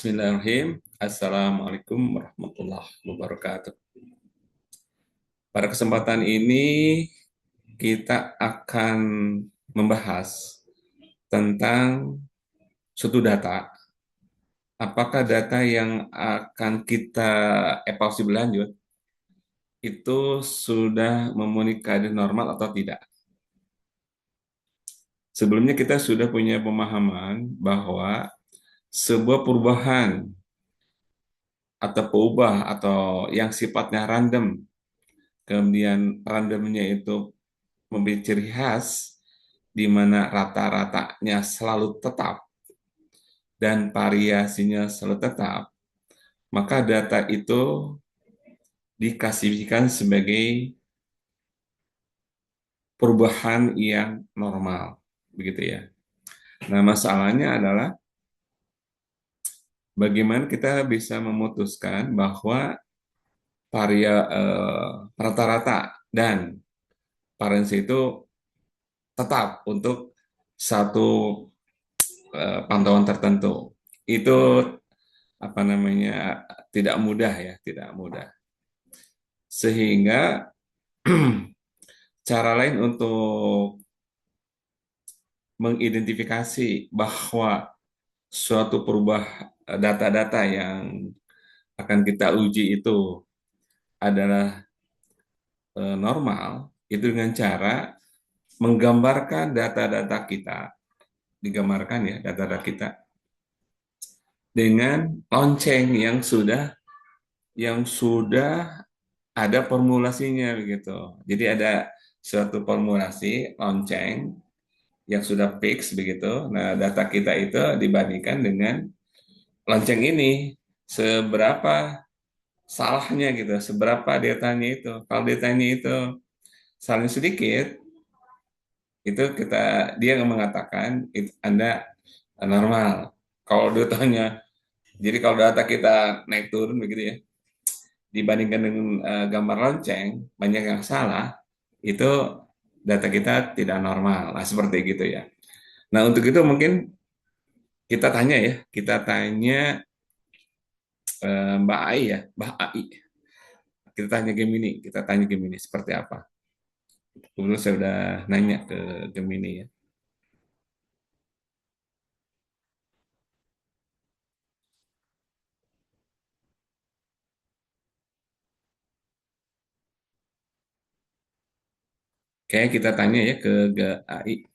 Bismillahirrahmanirrahim. Assalamualaikum warahmatullahi wabarakatuh. Pada kesempatan ini kita akan membahas tentang suatu data. Apakah data yang akan kita evaluasi berlanjut itu sudah memenuhi keadaan normal atau tidak? Sebelumnya kita sudah punya pemahaman bahwa sebuah perubahan atau peubah atau yang sifatnya random, kemudian randomnya itu memiliki ciri khas di mana rata-ratanya selalu tetap dan variasinya selalu tetap, maka data itu diklasifikasikan sebagai perubahan yang normal, begitu ya. Nah, masalahnya adalah bagaimana kita bisa memutuskan bahwa rata-rata dan variasi itu tetap untuk satu pantauan tertentu. Itu apa namanya, tidak mudah ya, tidak mudah. Sehingga cara lain untuk mengidentifikasi bahwa suatu data-data yang akan kita uji itu adalah normal, itu dengan cara menggambarkan data-data kita, digambarkan ya data-data kita dengan lonceng yang sudah ada formulasinya begitu. Jadi ada suatu formulasi lonceng yang sudah fix begitu. Nah, data kita itu dibandingkan dengan lonceng ini, seberapa salahnya gitu, seberapa datanya itu. Kalau datanya itu salahnya sedikit, itu dia mengatakan itu Anda normal. Kalau datanya, jadi kalau data kita naik turun begitu ya, dibandingkan dengan gambar lonceng banyak yang salah, itu data kita tidak normal. Nah, seperti gitu ya. Nah, untuk itu mungkin kita tanya Mbak Ai ya, Mbak Ai. Kita tanya Gemini seperti apa. Kebetulan saya udah nanya ke Gemini ya. Kayak kita tanya ya ke AI.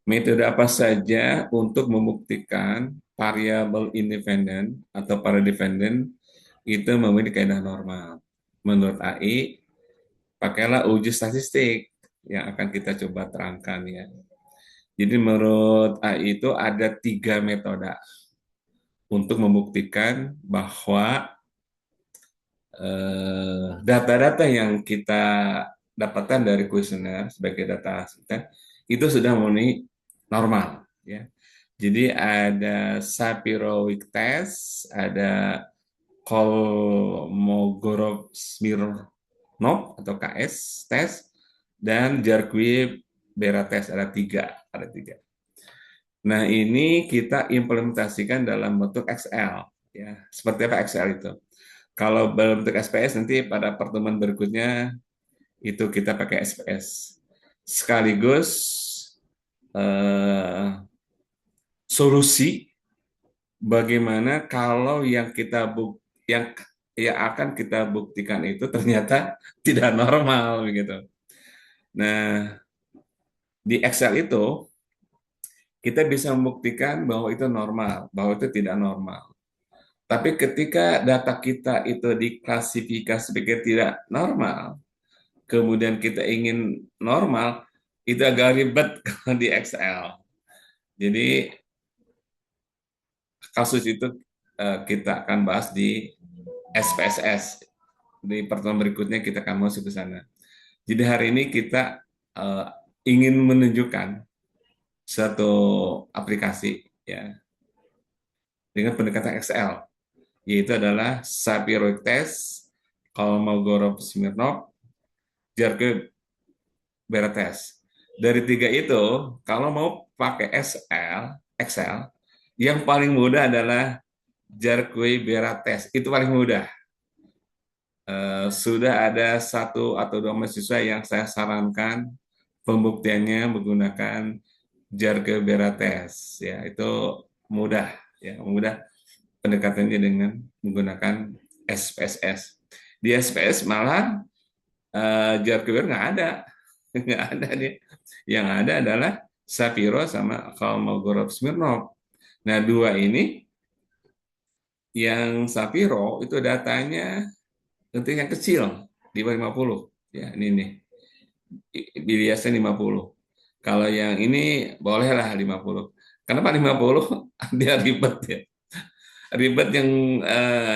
Metode apa saja untuk membuktikan variabel independen atau para dependen itu memiliki kaidah normal? Menurut AI, pakailah uji statistik yang akan kita coba terangkan ya. Jadi menurut AI itu ada 3 metode untuk membuktikan bahwa data-data yang kita dapatkan dari kuesioner sebagai data kita itu sudah memenuhi normal ya. Jadi ada Sapirowic test, ada Kolmogorov-Smirnov atau KS test, dan Jarque-Bera test, ada tiga. Nah, ini kita implementasikan dalam bentuk Excel ya. Seperti apa Excel itu? Kalau dalam bentuk SPS nanti pada pertemuan berikutnya itu kita pakai SPS. Sekaligus eh, solusi bagaimana kalau yang yang akan kita buktikan itu ternyata tidak normal begitu. Nah, di Excel itu kita bisa membuktikan bahwa itu normal, bahwa itu tidak normal. Tapi ketika data kita itu diklasifikasi sebagai tidak normal, kemudian kita ingin normal, itu agak ribet kalau di Excel. Jadi kasus itu kita akan bahas di SPSS. Di pertemuan berikutnya kita akan masuk ke sana. Jadi hari ini kita eh, ingin menunjukkan satu aplikasi ya dengan pendekatan Excel, yaitu adalah Sapir Test, Kolmogorov-Smirnov, Jarque-Bera-Test. Dari tiga itu, kalau mau pakai Excel, yang paling mudah adalah Jarque Berates itu paling mudah. Sudah ada satu atau dua mahasiswa yang saya sarankan pembuktiannya menggunakan Jarque Berates, ya itu mudah, ya mudah pendekatannya dengan menggunakan SPSS. Di SPS malah Jarque Berates nggak ada, nggak ada nih. Yang ada adalah Sapiro sama Kolmogorov Smirnov. Nah, dua ini yang Sapiro itu datanya untuk yang kecil di bawah 50. Ya, ini nih. Biasanya 50. Kalau yang ini bolehlah 50. Kenapa 50? Dia ribet ya. Ribet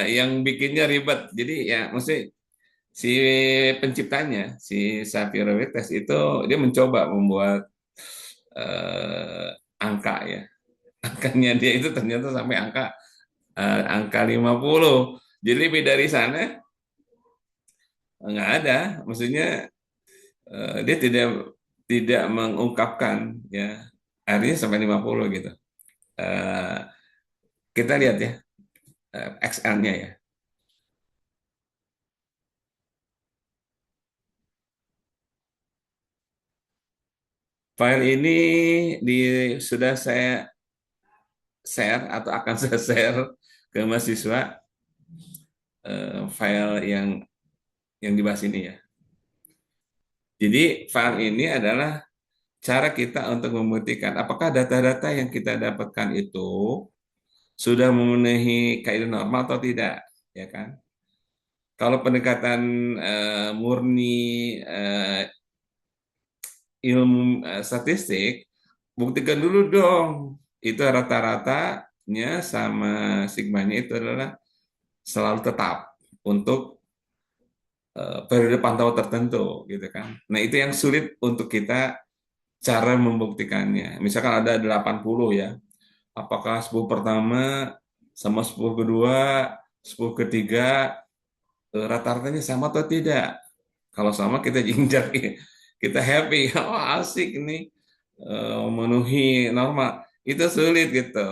yang bikinnya ribet. Jadi ya mesti si penciptanya, si Sapiro Wittes itu dia mencoba membuat eh, angka ya. Angkanya dia itu ternyata sampai angka 50. Jadi lebih dari sana nggak ada. Maksudnya dia tidak tidak mengungkapkan ya artinya sampai 50 gitu. Eh, kita lihat ya XL-nya ya. File ini di sudah saya share atau akan saya share ke mahasiswa file yang dibahas ini ya. Jadi file ini adalah cara kita untuk membuktikan apakah data-data yang kita dapatkan itu sudah memenuhi kaidah normal atau tidak, ya kan? Kalau pendekatan murni eh, ilmu statistik, buktikan dulu dong. Itu rata-ratanya sama sigmanya itu adalah selalu tetap untuk periode pantau tertentu, gitu kan. Nah, itu yang sulit untuk kita cara membuktikannya. Misalkan ada 80 ya, apakah 10 pertama sama 10 kedua, 10 ketiga, rata-ratanya sama atau tidak? Kalau sama kita jinjak, kita happy, oh asik ini memenuhi norma. Itu sulit gitu,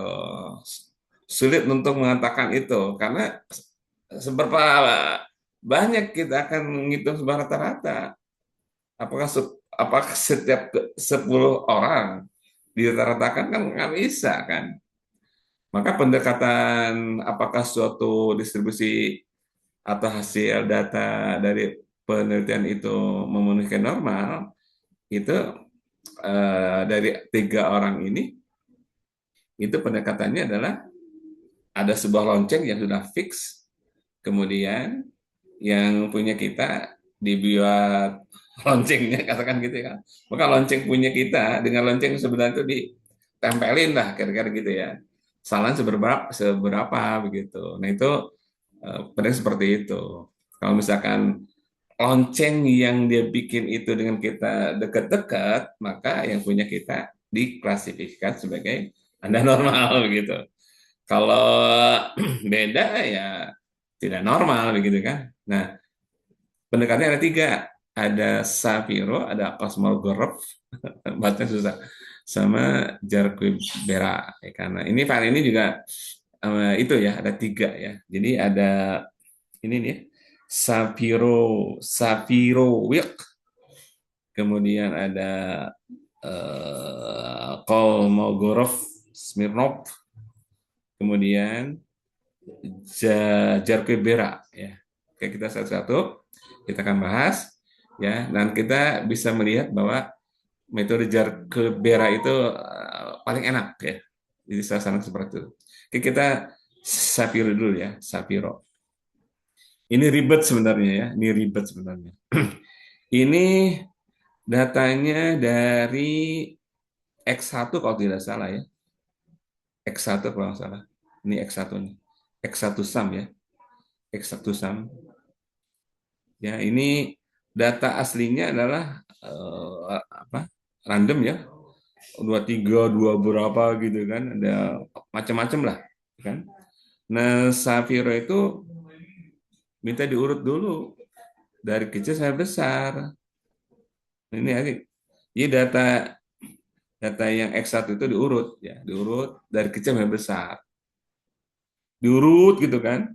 sulit untuk mengatakan itu karena seberapa banyak kita akan menghitung sebuah rata-rata. Apakah setiap 10 orang dirata-ratakan kan nggak bisa kan? Maka pendekatan apakah suatu distribusi atau hasil data dari penelitian itu memenuhi normal itu dari tiga orang ini itu pendekatannya adalah ada sebuah lonceng yang sudah fix, kemudian yang punya kita dibuat loncengnya katakan gitu ya. Maka lonceng punya kita dengan lonceng sebenarnya itu ditempelin lah kira-kira gitu ya. Kesalahan seberapa begitu. Nah itu pada seperti itu. Kalau misalkan lonceng yang dia bikin itu dengan kita dekat-dekat, maka yang punya kita diklasifikasikan sebagai Anda normal begitu. Kalau beda ya tidak normal begitu kan. Nah, pendekatannya ada tiga. Ada Sapiro, ada Kosmogorov, bahasanya susah, sama Jarque Bera. Ya, karena ini file ini juga itu ya, ada tiga ya. Jadi ada ini nih, Sapiro Wilk, kemudian ada Kolmogorov Smirnov, kemudian Jarque Bera ya. Oke, kita satu-satu kita akan bahas ya dan kita bisa melihat bahwa metode Jarque Bera itu paling enak ya. Jadi saya saran seperti itu. Oke, kita Sapiro dulu ya, Sapiro. Ini ribet sebenarnya ya, ini ribet sebenarnya. Ini datanya dari X1 kalau tidak salah ya. X1 kalau nggak salah. Ini X1 nih. X1 SAM ya. X1 SAM. Ya, ini data aslinya adalah apa? Random ya. 23, dua berapa gitu kan. Ada macam-macam lah kan. Nah, Safiro itu minta diurut dulu dari kecil sampai besar. Ini ya. Jadi data data yang X1 itu diurut ya, diurut dari kecil sampai besar. diurut gitu kan.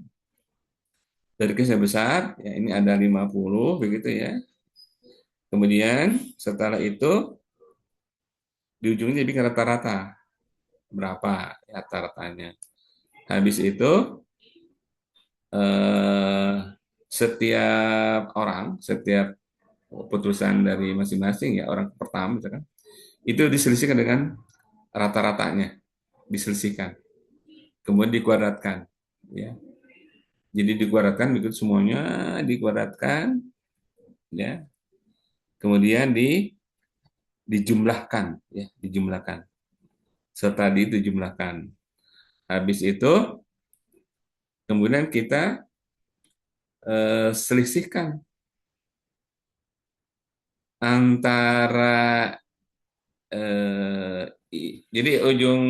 Dari case yang besar, ya ini ada 50 begitu ya. Kemudian setelah itu di ujungnya dibikin rata-rata. Berapa ya rata-ratanya. Habis itu eh, setiap orang, setiap putusan dari masing-masing ya orang pertama misalkan, itu diselisihkan dengan rata-ratanya, diselisihkan. Kemudian dikuadratkan. Ya. Jadi dikuadratkan begitu semuanya dikuadratkan ya. Kemudian dijumlahkan ya, dijumlahkan. Setelah dijumlahkan. Habis itu kemudian kita selisihkan antara jadi ujung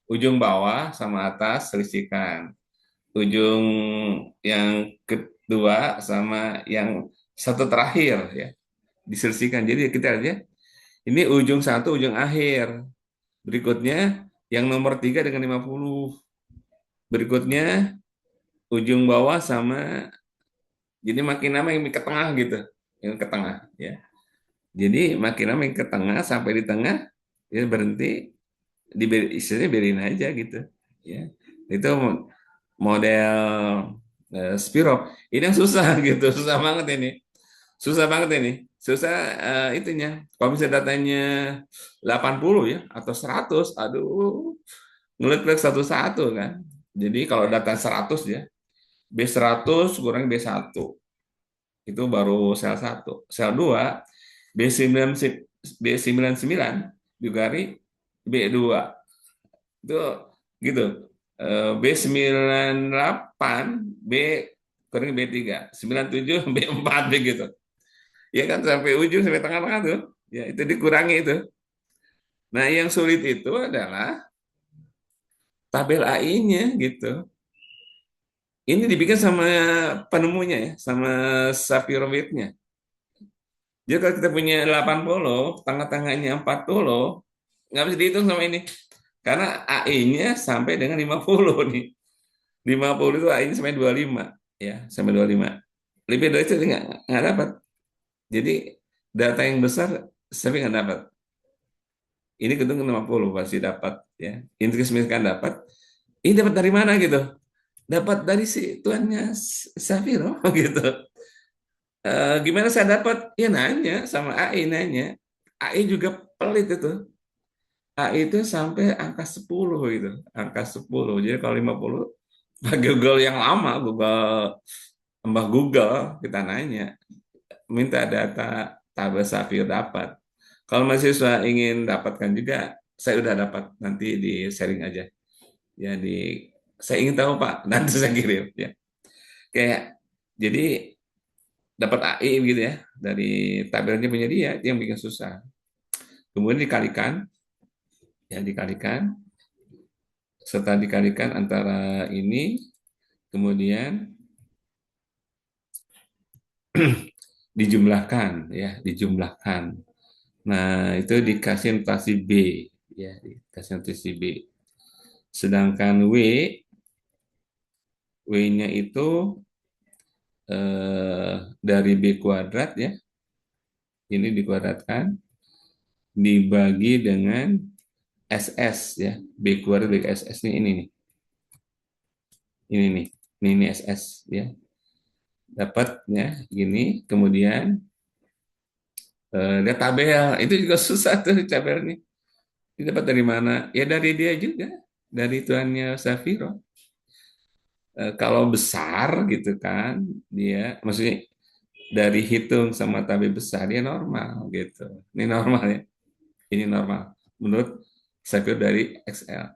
ujung bawah sama atas selisihkan. Ujung yang kedua sama yang satu terakhir ya diselisihkan. Jadi kita lihat ya, ini ujung satu, ujung akhir. Berikutnya yang nomor 3 dengan 50. Berikutnya ujung bawah sama, jadi makin lama yang ke tengah gitu, yang ke tengah ya. Jadi makin lama yang ke tengah sampai di tengah ya berhenti, istilahnya biarin aja gitu ya. Itu model Spiro. Ini yang susah gitu, susah banget ini. Susah banget ini. Susah itunya. Kalau misalnya datanya 80 ya atau 100, aduh, ngelik-ngelik satu-satu kan. Jadi kalau data 100 ya, B100 kurang B1. Itu baru sel satu. Sel 2, B9, B99 dikali B2. Itu gitu. B98, B kurang B3, 97, B4 begitu. Ya kan sampai ujung sampai tengah-tengah tuh. Ya itu dikurangi itu. Nah, yang sulit itu adalah tabel AI-nya gitu. Ini dibikin sama penemunya ya, sama Sapirowitz-nya. Jadi kalau kita punya 80, tengah-tengahnya 40, nggak bisa dihitung sama ini. Karena AI-nya sampai dengan 50 nih. 50 itu AI-nya sampai 25. Ya, sampai 25. Lebih dari itu nggak dapat. Jadi data yang besar saya nggak dapat. Ini gedung 50 pasti dapat ya. Intrigus misalkan dapat. Ini dapat dari mana gitu? Dapat dari si tuannya Safiro gitu. Gimana saya dapat? Ya nanya sama AI nanya. AI juga pelit itu. AI itu sampai angka 10 gitu. Angka 10. Jadi kalau 50 pakai Google yang lama, Mbah Google kita nanya, minta data tabel Safiro dapat. Kalau mahasiswa ingin dapatkan juga, saya udah dapat, nanti di sharing aja. Ya di saya ingin tahu Pak, nanti saya kirim ya. Kayak jadi dapat AI gitu ya dari tabelnya punya dia, itu yang bikin susah. Kemudian dikalikan, ya dikalikan. Setelah dikalikan antara ini, kemudian dijumlahkan, ya dijumlahkan. Nah itu dikasih notasi B, ya dikasih notasi B. Sedangkan W-nya itu dari B kuadrat ya, ini dikuadratkan, dibagi dengan SS ya, B kuadrat bagi SS ini nih, ini nih, ini SS ya, dapatnya gini, kemudian lihat tabel, itu juga susah tuh tabel nih, ini dapat dari mana? Ya dari dia juga, dari tuannya Safiro. Kalau besar gitu kan, dia maksudnya dari hitung sama tabel besar dia normal gitu, ini normal ya. Ini normal. Menurut Sapiro dari XL.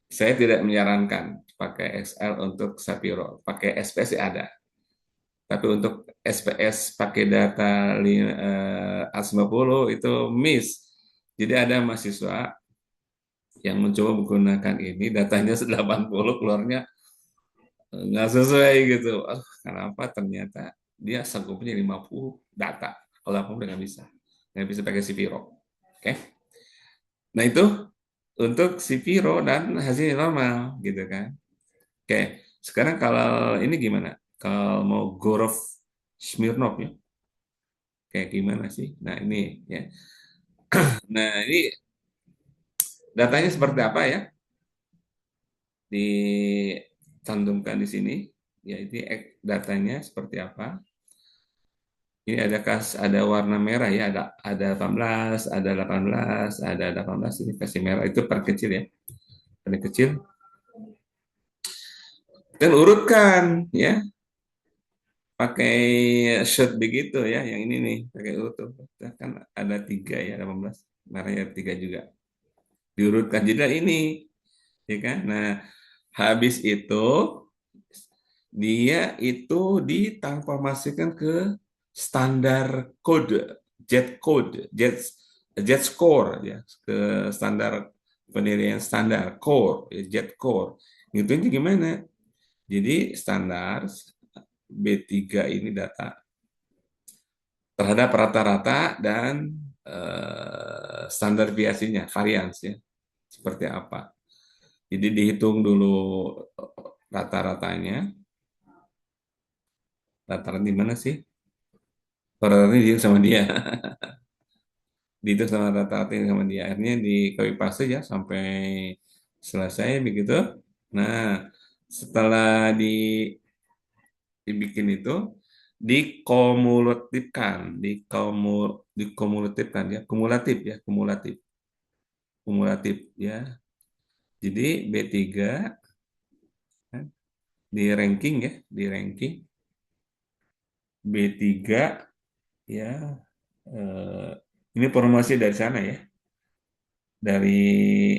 Saya tidak menyarankan pakai XL untuk Sapiro. Pakai SPS ada. Tapi untuk SPS pakai data A50 itu miss. Jadi ada mahasiswa yang mencoba menggunakan ini, datanya 80, keluarnya nggak sesuai gitu. Kenapa? Ternyata dia sanggupnya 50 data. Kalau 80 udah nggak bisa. Nggak bisa pakai Sapiro. Oke. Nah itu untuk si Viro dan hasilnya normal gitu kan. Oke, sekarang kalau ini gimana? Kalau mau Gorov Smirnov ya, kayak gimana sih? Nah ini ya. Nah ini datanya seperti apa ya? Dicantumkan di sini. Ya ini datanya seperti apa? Ini ada warna merah ya, ada 18, ada 18, ada 18 ini kasih merah itu per kecil ya. Per kecil. Dan urutkan ya, pakai shot begitu ya, yang ini nih pakai urut tuh. Kan ada tiga ya, 18 merahnya tiga juga. Diurutkan jadi ini, ya kan? Nah, habis itu dia itu ditransformasikan ke standar kode, jet code, jet score ya, ke standar penilaian standar core, ya, jet core. Itu gimana? Jadi standar B3 ini data terhadap rata-rata dan standar deviasinya, varians ya, seperti apa. Jadi dihitung dulu rata-ratanya, rata-rata di mana sih? Rata-rata dihitung sama dia, dihitung sama rata-rata sama dia. Akhirnya di copy paste ya sampai selesai begitu. Nah, setelah dibikin itu dikumulatifkan, dikumulatifkan ya, kumulatif ya. Jadi B3 kan, di ranking ya, di ranking B3 ya, eh, ini informasi dari sana ya, dari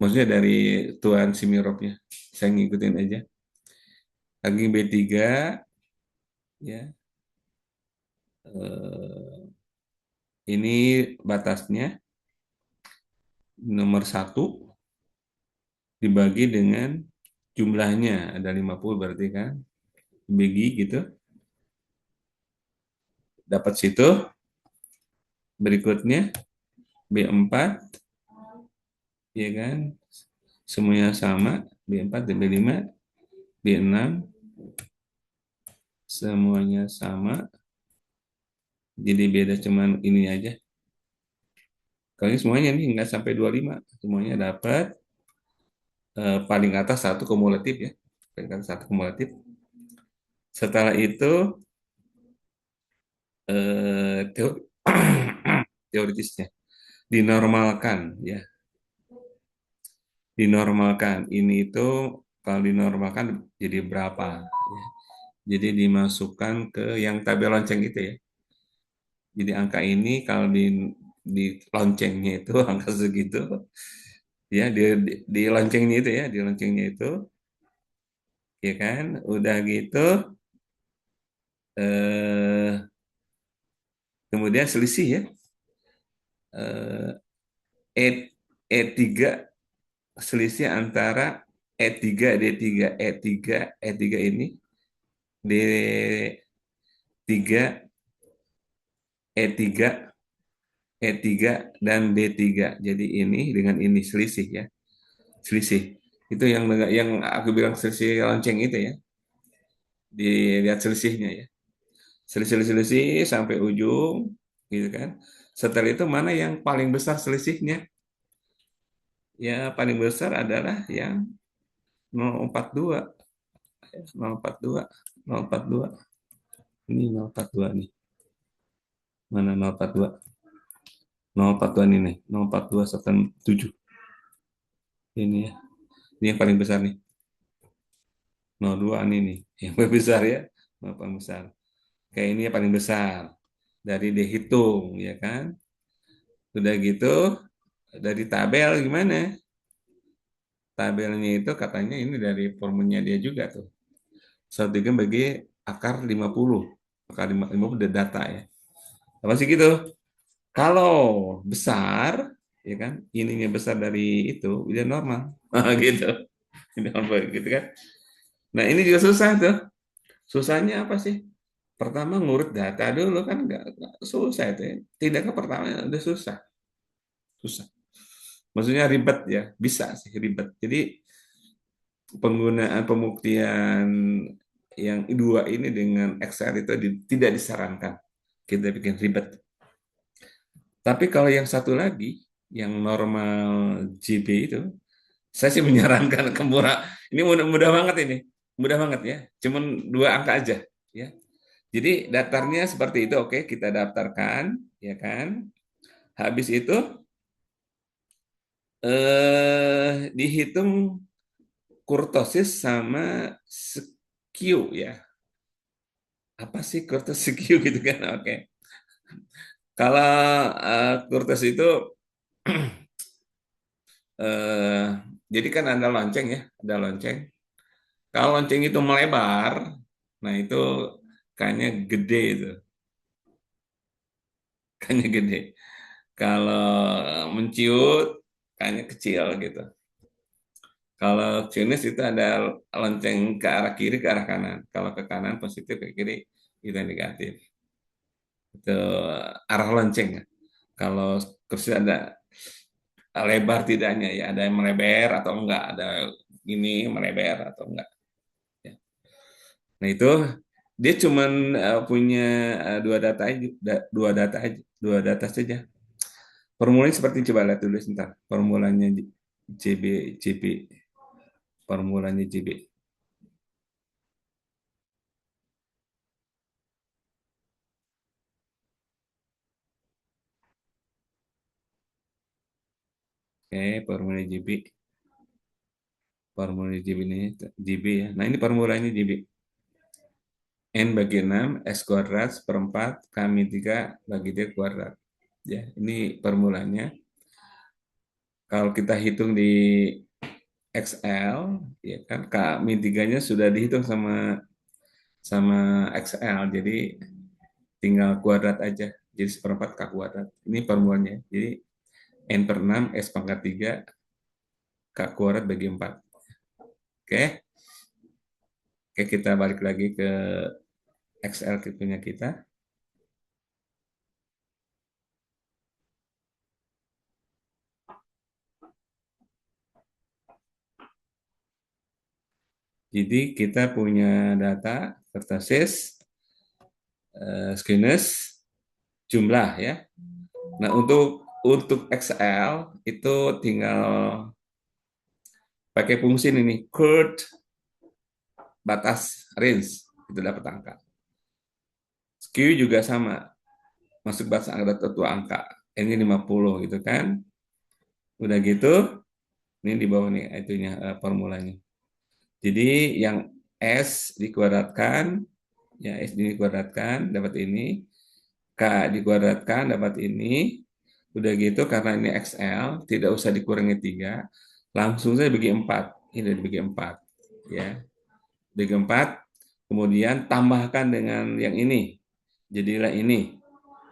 maksudnya dari Tuan Simiropnya. Saya ngikutin aja. Ranking B3 ya, ini batasnya nomor satu dibagi dengan jumlahnya ada 50 berarti kan, bagi gitu, dapat situ. Berikutnya B4 ya kan, semuanya sama, B4 dan B5, B6 semuanya sama, jadi beda cuman ini aja. Kalau ini semuanya nih nggak sampai 25, semuanya dapat paling atas satu kumulatif ya, paling atas satu kumulatif. Setelah itu teori teoritisnya dinormalkan ya, dinormalkan ini itu kalau dinormalkan jadi berapa ya. Jadi dimasukkan ke yang tabel lonceng itu ya. Jadi angka ini kalau di loncengnya itu angka segitu ya, di loncengnya itu ya, di loncengnya itu ya kan, udah gitu eh kemudian selisih ya, eh E E3, selisih antara E3 D3 E3 E3 ini D3 E3 E3 dan D3. Jadi ini dengan ini selisih ya. Selisih. Itu yang aku bilang selisih lonceng itu ya. Dilihat selisihnya ya. Selisih-selisih sampai ujung gitu kan. Setelah itu mana yang paling besar selisihnya? Ya paling besar adalah yang 042, 042, 042. Ini 042 nih. Mana 042? 042 ini nih. 042,7. Ini ya. Ini yang paling besar nih. 02 ini nih. Yang paling besar ya. Yang paling besar. Kayak ini yang paling besar. Dari dihitung ya kan. Udah gitu dari tabel gimana? Tabelnya itu katanya ini dari formulnya dia juga tuh. 1/3 bagi akar 50. Akar 50 udah data ya. Apa sih gitu? Kalau besar, ya kan, ininya besar dari itu, udah normal. Gitu. Ini normal gitu kan. Nah ini juga susah tuh. Susahnya apa sih? Pertama ngurut data dulu kan nggak susah itu ya. Tidaknya pertama udah susah. Susah. Maksudnya ribet ya. Bisa sih ribet. Jadi penggunaan pembuktian yang dua ini dengan Excel itu tidak disarankan. Kita bikin ribet. Tapi kalau yang satu lagi, yang normal JB itu, saya sih menyarankan ke murah. Ini mudah banget ini, mudah banget ya. Cuman dua angka aja, ya. Jadi daftarnya seperti itu, oke, kita daftarkan, ya kan. Habis itu dihitung kurtosis sama skew ya. Apa sih kurtosis skew gitu kan? Oke. Kalau kurtosis itu eh, jadi kan ada lonceng ya, ada lonceng. Kalau lonceng itu melebar, nah itu kayaknya gede itu, kayaknya gede. Kalau menciut, kayaknya kecil gitu. Kalau Chinese itu ada lonceng ke arah kiri, ke arah kanan. Kalau ke kanan positif, ke kiri itu negatif. Itu arah lonceng ya. Kalau kursi ada lebar tidaknya ya, ada yang melebar atau enggak, ada ini melebar atau enggak. Ya. Nah itu dia cuman punya dua data aja, dua data saja. Formulanya seperti coba lihat dulu sebentar. Formulanya JB JB formulanya JB. Oke, formulanya JB. Formula JB ini JB ya. Nah, ini formulanya JB. N bagi 6 S kuadrat seperempat kami 3 bagi D kuadrat. Ya, ini formulanya. Kalau kita hitung di XL, ya kan kami 3-nya sudah dihitung sama sama XL. Jadi tinggal kuadrat aja. Jadi seperempat K kuadrat. Ini formulanya. Jadi N per 6 S pangkat 3 K kuadrat bagi 4. Oke, oke kita balik lagi ke XL punya kita. Jadi kita punya data kurtosis, skewness, jumlah ya. Nah untuk XL itu tinggal pakai fungsi ini chord batas range itu dapat angka. Skew juga sama, masuk batas angka tertentu angka. Ini 50 gitu kan. Udah gitu, ini di bawah nih itunya formulanya. Jadi yang S dikuadratkan, ya S dikuadratkan dapat ini, K dikuadratkan dapat ini. Udah gitu karena ini XL, tidak usah dikurangi 3, langsung saya bagi 4. Ini dibagi 4. Ya. Bagi 4, kemudian tambahkan dengan yang ini. Jadilah ini.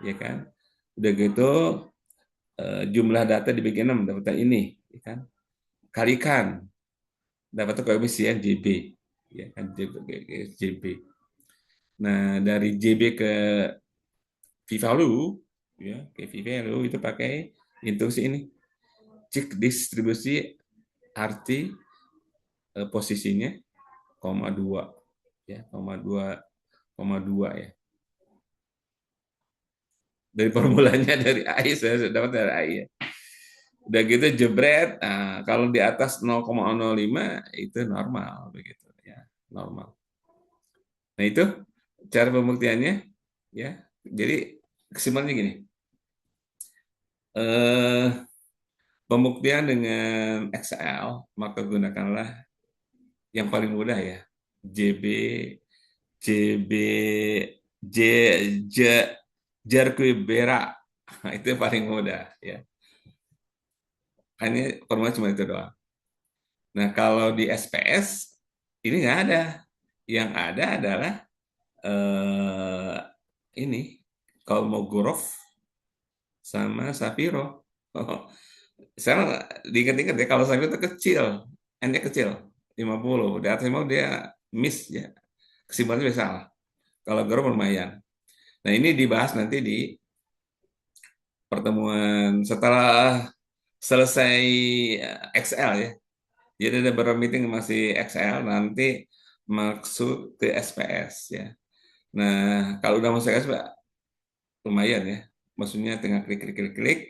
Ya kan? Udah gitu jumlah data dibagi 6 dapat ini. Ya kan? Kalikan. Dapat koefisien JB. Ya kan? JB. Nah, dari JB ke p-value, ya, ke p-value itu pakai instruksi ini. Cek distribusi arti posisinya, koma 2 ya, koma dua ya. Dari formulanya dari AI saya dapat dari AI ya. Udah gitu jebret, nah, kalau di atas 0,05 itu normal begitu ya, normal. Nah itu cara pembuktiannya ya. Jadi kesimpulannya gini, eh, pembuktian dengan XL maka gunakanlah yang paling mudah ya, JB JB J J Jarquibera. Nah, itu yang paling mudah ya. Hanya formula cuma itu doang. Nah, kalau di SPS ini nggak ada. Yang ada adalah eh, ini Kolmogorov sama Sapiro. Saya diingat-ingat ya kalau Sapiro itu kecil, n-nya kecil, 50. Di atas 50 dia miss ya. Kesimpulannya bisa salah. Kalau Gorov lumayan. Nah, ini dibahas nanti di pertemuan setelah selesai XL ya. Jadi ada beberapa meeting masih Excel, nanti maksud ke SPS ya. Nah, kalau udah masuk SPS lumayan ya. Maksudnya tinggal klik klik klik klik.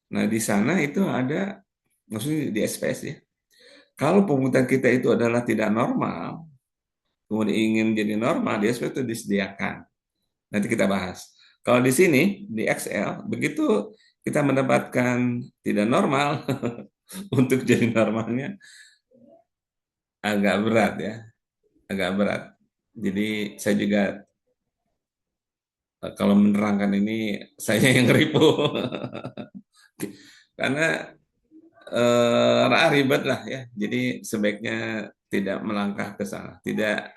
Nah, di sana itu ada, maksudnya di SPS ya. Kalau pemutaran kita itu adalah tidak normal, kemudian ingin jadi normal, di SPS itu disediakan. Nanti kita bahas. Kalau di sini di Excel, begitu kita mendapatkan tidak normal untuk jadi normalnya agak berat ya, agak berat. Jadi saya juga kalau menerangkan ini saya yang ribu karena ribet lah ya. Jadi sebaiknya tidak melangkah ke sana, tidak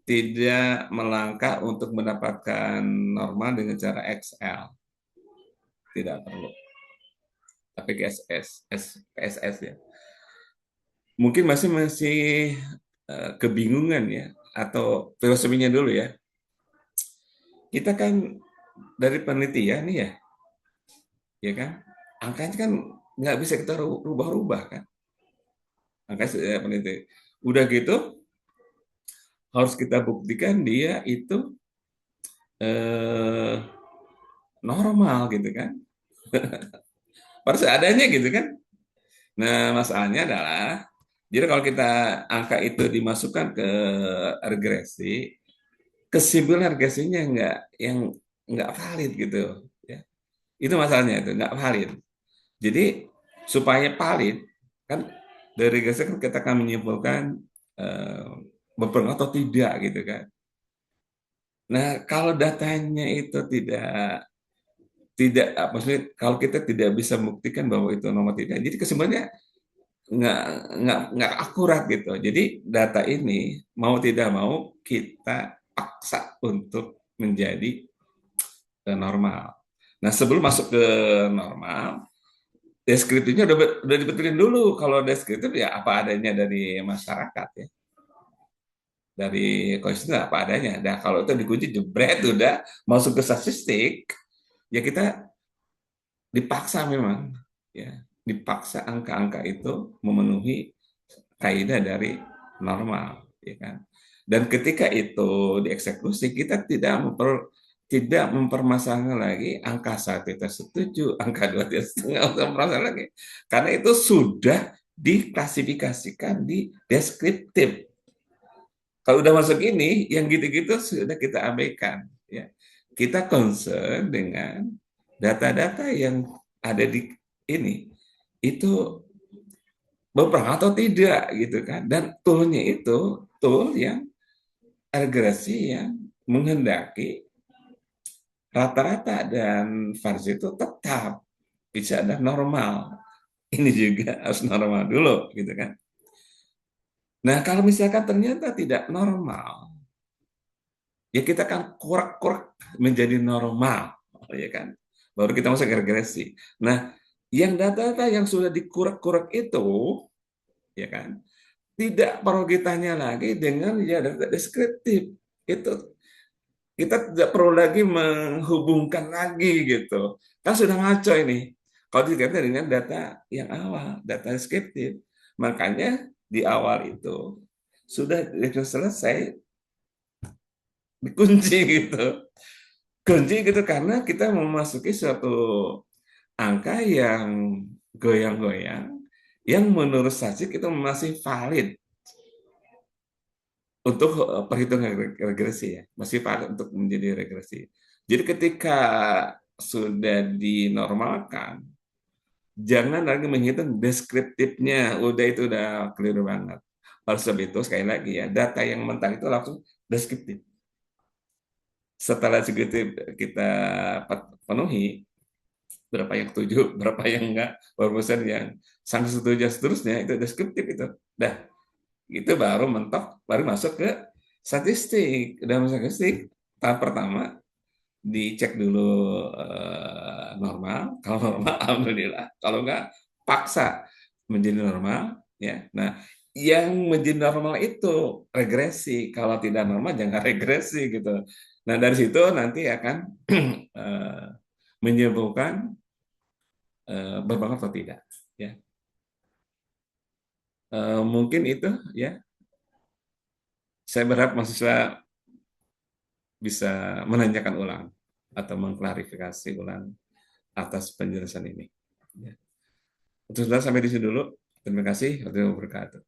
tidak melangkah untuk mendapatkan normal dengan cara XL, tidak perlu. Tapi ke PSS ya. Mungkin masih masih kebingungan ya, atau filosofinya dulu ya. Kita kan dari penelitian nih ya kan, angkanya kan nggak bisa kita rubah-rubah kan, angka penelitian. Udah gitu harus kita buktikan dia itu eh, normal gitu kan, harus adanya gitu kan. Nah masalahnya adalah, jadi kalau kita angka itu dimasukkan ke regresi, kesimpulan regresinya nggak valid gitu ya. Itu masalahnya, itu nggak valid. Jadi supaya valid kan, dari regresi kan kita akan menyimpulkan eh, berpengaruh atau tidak gitu kan. Nah kalau datanya itu tidak maksudnya kalau kita tidak bisa membuktikan bahwa itu nomor tidak, jadi kesimpulannya nggak nggak akurat gitu. Jadi data ini mau tidak mau kita paksa untuk menjadi normal. Nah sebelum masuk ke normal, deskriptifnya udah dibetulin dulu. Kalau deskriptif ya apa adanya dari masyarakat ya, dari konstitusi apa adanya. Nah kalau itu dikunci jebret udah masuk ke statistik, ya kita dipaksa memang ya, dipaksa angka-angka itu memenuhi kaidah dari normal ya kan. Dan ketika itu dieksekusi, kita tidak mempermasalahkan lagi angka satu kita setuju, angka dua tidak setuju, nggak usah mempermasalahkan lagi, karena itu sudah diklasifikasikan di deskriptif. Kalau udah masuk ini, yang gitu-gitu sudah kita abaikan ya. Kita concern dengan data-data yang ada di ini itu berperang atau tidak gitu kan. Dan toolnya itu tool yang regresi yang menghendaki rata-rata dan varsi itu tetap bisa ada normal. Ini juga harus normal dulu gitu kan. Nah kalau misalkan ternyata tidak normal, ya kita akan kurang-kurang menjadi normal, ya kan? Baru kita masuk ke regresi. Nah, yang data-data yang sudah dikurek-kurek itu, ya kan, tidak perlu ditanya lagi dengan ya data deskriptif. Itu kita tidak perlu lagi menghubungkan lagi gitu. Kan sudah ngaco ini. Kalau dikaitkan dengan data yang awal, data deskriptif. Makanya di awal itu sudah selesai dikunci gitu. Kunci gitu karena kita memasuki suatu angka yang goyang-goyang, yang menurut Sajik itu masih valid untuk perhitungan regresi ya, masih valid untuk menjadi regresi. Jadi ketika sudah dinormalkan, jangan lagi menghitung deskriptifnya, udah itu udah keliru banget. Oleh sebab itu sekali lagi ya, data yang mentah itu langsung deskriptif. Setelah deskriptif kita penuhi, berapa yang setuju, berapa yang enggak, berapa persen yang sangat setuju, seterusnya itu deskriptif itu. Dah, itu baru mentok, baru masuk ke statistik. Dalam statistik, tahap pertama dicek dulu normal. Kalau normal, alhamdulillah. Kalau enggak, paksa menjadi normal. Ya, nah yang menjadi normal itu regresi. Kalau tidak normal, jangan regresi gitu. Nah dari situ nanti akan menyimpulkan berpengaruh atau tidak. Ya. Mungkin itu ya. Saya berharap mahasiswa bisa menanyakan ulang atau mengklarifikasi ulang atas penjelasan ini. Ya. Untuk sebentar sampai di sini dulu. Terima kasih. Wassalamualaikum warahmatullahi wabarakatuh.